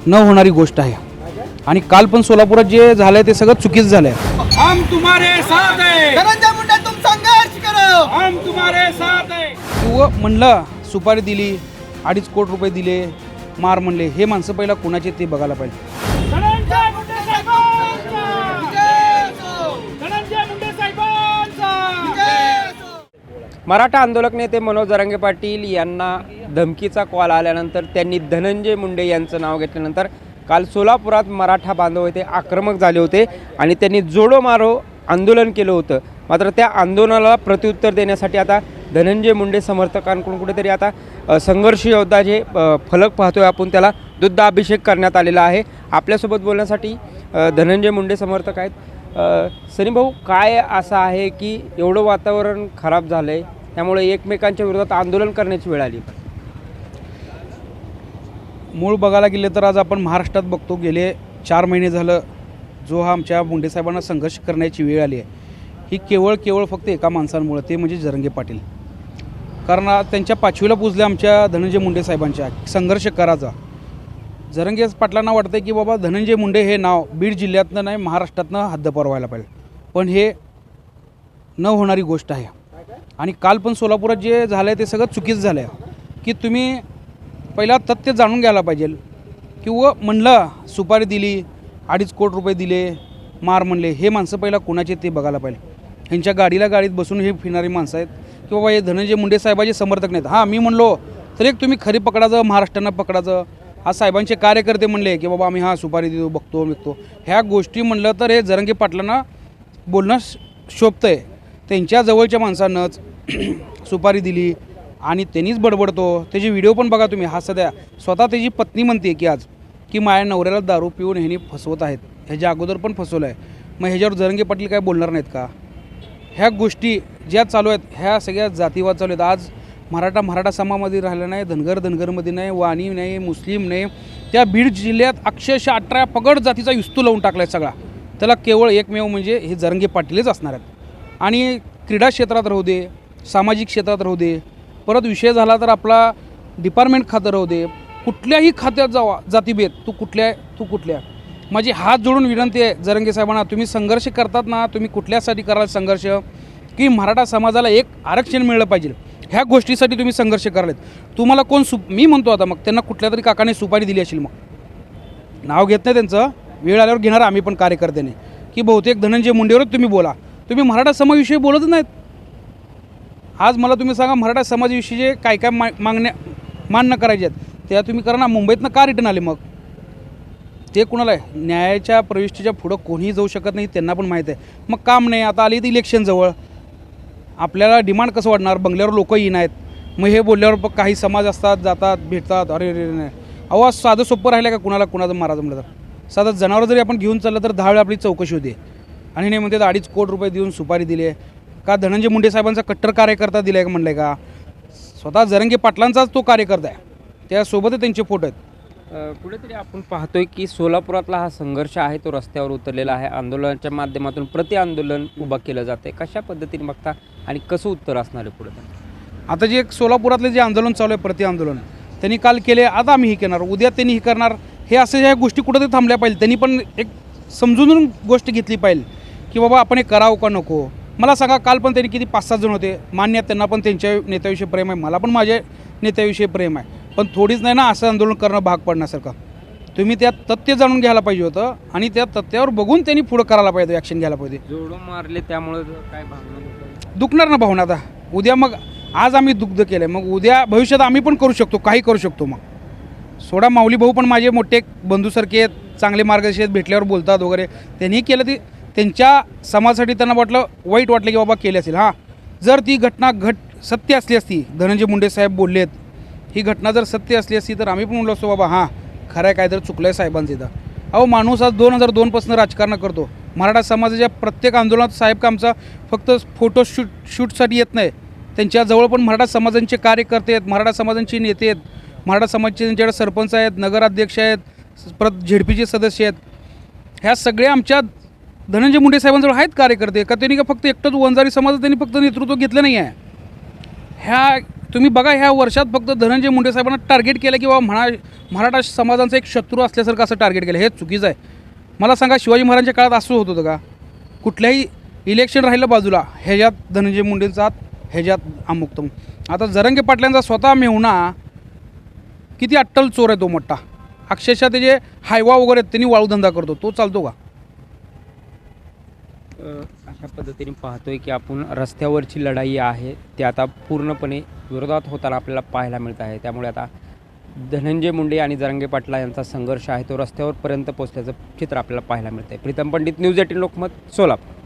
न होणारी गोष्ट आहे आणि काल पण सोलापुरात जे झालंय ते सगळं चुकीचं झालंय। हम तुम्हारे साथ हैं, धनंजय मुंडे तुम संघर्ष करो, हम तुम्हारे साथ हैं। किंवा म्हणलं सुपारी दिली 2.5 कोटी रुपये दिले मार म्हणले, हे माणसं पहिला कुणाचे ते बघायला पाहिजे। धनंजय मुंडे साहेबांचा, जय असो, धनंजय मुंडे साहेबांचा। जय असो। मराठा आंदोलक नेते मनोज जरांगे पाटील यांना धमकीचा कॉल आल्यानंतर त्यांनी धनंजय मुंडे यांचं नाव घेतल्यानंतर काल सोलापुरात मराठा बांधव ते आक्रमक झाले होते आणि त्यांनी जोडो मारो आंदोलन केलं होतं। मात्र त्या आंदोलनाला प्रत्युत्तर देण्यासाठी आता धनंजय मुंडे समर्थकांकडून कुठेतरी आता संघर्ष योद्धा जे फलक पाहतोय आपण त्याला दुग्धाभिषेक करण्यात आलेला आहे। आपल्यासोबत बोलण्यासाठी धनंजय मुंडे समर्थक आहेत। सनी भाऊ, काय असं आहे की एवढं वातावरण खराब झालं आहे त्यामुळे एकमेकांच्या विरोधात आंदोलन करण्याची वेळ आली? मूळ बघायला गेले तर आज आपण महाराष्ट्रात बघतो गेले 4 महिने झालं जो हा आमच्या मुंडे साहेबांना संघर्ष करण्याची वेळ आली आहे ही केवळ फक्त एका माणसांमुळे, ते म्हणजे जरांगे पाटील। कारण त्यांच्या पाचवीला पुजले आमच्या धनंजय मुंडे साहेबांच्या संघर्ष करायचा। जरांगे पाटलांना वाटतं की बाबा धनंजय मुंडे हे नाव बीड जिल्ह्यातनं नाही महाराष्ट्रातनं हद्दपार व्हायला पाहिजे, पण हे न होणारी गोष्ट आहे आणि काल पण सोलापुरात जे झालं आहे ते सगळं चुकीचं झालं आहे की तुम्ही पहिला तथ्य जाणून घ्यायला पाहिजे। किंवा म्हणलं सुपारी दिली 2.5 कोटी रुपये दिले मार म्हणले, हे माणसं पहिला कुणाचे ते बघायला पाहिजे। ह्यांच्या गाडीत बसून हे फिरणारी माणसं आहेत की बाबा हे धनंजय मुंडे साहेबाचे समर्थक नाहीत। हां, मी म्हणलो तर एक तुम्ही खरी पकडायचं, महाराष्ट्रानं पकडायचं। आज साहेबांचे कार्यकर्ते म्हणले की बाबा आम्ही सुपारी देतो, बघतो विकतो, ह्या गोष्टी म्हणलं तर हे जरांगे पाटलांना बोलणं शोभतं आहे। त्यांच्या जवळच्या माणसांनाच सुपारी दिली आणि त्यांनीच बडबडतो। त्याचे व्हिडिओ पण बघा तुम्ही। हा सध्या स्वतः त्याची पत्नी म्हणते की आज की माझ्या नवऱ्याला दारू पिऊन ह्यांनी फसवत आहेत, ह्याच्या अगोदर पण फसवलं आहे। मग ह्याच्यावर जरांगे पाटील काय बोलणार नाहीत का? ह्या गोष्टी ज्या चालू आहेत ह्या सगळ्या जातीवाद चालू आहेत। आज मराठा समाजामध्ये राहिलं नाही, धनगरमध्ये नाही, वाणी नाही, मुस्लिम नाही, त्या बीड जिल्ह्यात अक्षरशः 18 पगड जातीचा युस्तू लावून टाकला आहे सगळा। त्याला केवळ एकमेव म्हणजे हे जरांगे पाटीलच असणार आहेत। आणि क्रीडा क्षेत्रात राहू दे, सामाजिक क्षेत्रात राहू दे, परत विषय झाला तर आपला डिपार्टमेंट खातं राहू दे, कुठल्याही खात्यात जावा जातीभेद, तू कुठल्या माझी हात जोडून विनंती आहे जरांगे साहेबांना, तुम्ही संघर्ष करतात ना, तुम्ही कुठल्यासाठी कराल संघर्ष की मराठा समाजाला एक आरक्षण मिळलं पाहिजे, ह्या गोष्टीसाठी तुम्ही संघर्ष करालेत। तुम्हाला कोण मी म्हणतो आता मग त्यांना कुठल्या तरी काकाने सुपारी दिली असेल, मग नाव घेत नाही त्यांचं, वेळ आल्यावर घेणार आम्ही पण कार्यकर्त्याने की बहुतेक धनंजय मुंडेवरच तुम्ही बोला, तुम्ही मराठा समाजाविषयी बोलतच नाहीत। आज मला तुम्ही सांगा मराठा समाजाविषयी काय मान्य करायचे आहेत त्या तुम्ही करा ना। मुंबईतनं का रिटर्न आले मग? ते कुणाला आहे? न्यायाच्या प्रविष्टीच्या पुढं कोणीही जाऊ शकत नाही, त्यांना पण माहीत आहे। मग काम नाही, आता आली तर इलेक्शन जवळ, आपल्याला डिमांड कसं वाढणार? बंगल्यावर लोक येईन आहेत, मग हे बोलल्यावर काही समाज असतात, जातात, भेटतात, अरे नाही अहो साधं सोपं राहिलं का कुणाचं मारा जमलं तर? साधं जनावर जरी आपण घेऊन चाललं तर 10 वेळा आपली चौकशी होते आणि नाही म्हणते 2.5 कोटी रुपये देऊन सुपारी दिली आहे का? धनंजय मुंडे साहेबांचा कट्टर कार्यकर्ता दिला आहे का म्हणलं का? स्वतः जरांगे पाटलांचाच तो कार्यकर्ता आहे, त्यासोबतच त्यांचे फोटो आहेत। कुठेतरी आपण पाहतोय की सोलापुरातला हा संघर्ष आहे तो रस्त्यावर उतरलेला आहे, आंदोलनाच्या माध्यमातून प्रति आंदोलन उभं केलं जाते। कशा पद्धतीने बघता आणि कसं उत्तर असणार आहे पुढे? आता जे सोलापुरातले जे आंदोलन चालू आहे प्रति आंदोलन, त्यांनी काल केले, आता आम्ही ही करणार, उद्या त्यांनी ही करणार, हे असं ह्या गोष्टी कुठंतरी थांबल्या पाहिजे। त्यांनी पण एक समजून गोष्ट घेतली पाहिजे की बाबा आपण हे करावं का नको। मला सांगा काल पण त्यांनी किती 5-6 जण होते, मान्य आहेत, त्यांना पण त्यांच्या नेत्याविषयी प्रेम आहे, मला पण माझ्या नेत्याविषयी प्रेम आहे, पण थोडीच नाही ना असं आंदोलन करणं भाग पडण्यासारखं। तुम्ही त्यात तथ्य जाणून घ्यायला पाहिजे होतं आणि त्या तथ्यावर बघून त्यांनी पुढं करायला पाहिजे, ॲक्शन घ्यायला पाहिजे। जोडून मारले त्यामुळे काय भावना दुखणार ना भावना? आता उद्या मग आज आम्ही दुग्ध केलं, मग उद्या भविष्यात आम्ही पण करू शकतो, काही करू शकतो। मग सोडा माऊली भाऊ पण माझे मोठे बंधूसारखे आहेत, चांगले मार्गदर्शक, भेटल्यावर बोलतात वगैरे, त्यांनी केलं ती त्यांच्या समाजासाठी त्यांना वाईट वाटलं की बाबा केले असेल। हां, जर ती घटना सत्य असली असती, धनंजय मुंडे साहेब बोललेत, ही घटना जर सत्य असली असती तर आम्ही पण म्हणलो असतो बाबा हां खरं आहे, काहीतरी चुकलं आहे साहेबांचं इथं। अहो माणूस आज 2002पासून राजकारण करतो, मराठा समाजाच्या प्रत्येक आंदोलनात साहेब का आमचा फक्त शूटसाठी येत नाही, त्यांच्याजवळ पण मराठा समाजांचे कार्यकर्ते आहेत, मराठा समाजांचे नेते आहेत, मराठा समाजाचे त्यांच्याकडे सरपंच आहेत, नगराध्यक्ष आहेत, परत झेडपीचे सदस्य आहेत, ह्या सगळ्या आमच्या धनंजय मुंडे साहेबांजवळ आहेत कार्यकर्ते का? त्यांनी का फक्त एकटंच वंजारी समाजात त्यांनी फक्त नेतृत्व घेतलं नाही आहे, ह्या तुम्ही बघा ह्या वर्षात फक्त धनंजय मुंडे साहेबांना टार्गेट केलं किंवा मराठा समाजाचा एक शत्रू असल्यासारखं असं टार्गेट केलं, हे चुकीचं आहे. मला सांगा, शिवाजी महाराजांच्या काळात असं होत होतं का? कुठल्याही इलेक्शन राहिलं बाजूला, ह्याच्यात धनंजय मुंडेंचा ह्याच्यात अमुकतम. आता जरांगे पाटलांचा स्वतः मेहुणा किती अट्टल चोर आहे तो मोठा, अक्षरशः त्याचे हायवा वगैरे त्यांनी वाळूधंदा करतो, तो चालतो का? अशा पद्धतीने पाहतोय की आपण रस्त्यावरची लढाई आहे ते आता पूर्णपणे विरोधात होताना आपल्याला पाहायला मिळत आहे. त्यामुळे आता धनंजय मुंडे आणि जरांगे पाटला यांचा संघर्ष आहे तो रस्त्यावरपर्यंत पोहोचल्याचं चित्र आपल्याला पाहायला मिळतं आहे. प्रीतम पंडित, न्यूज 18 लोकमत, सोलापूर.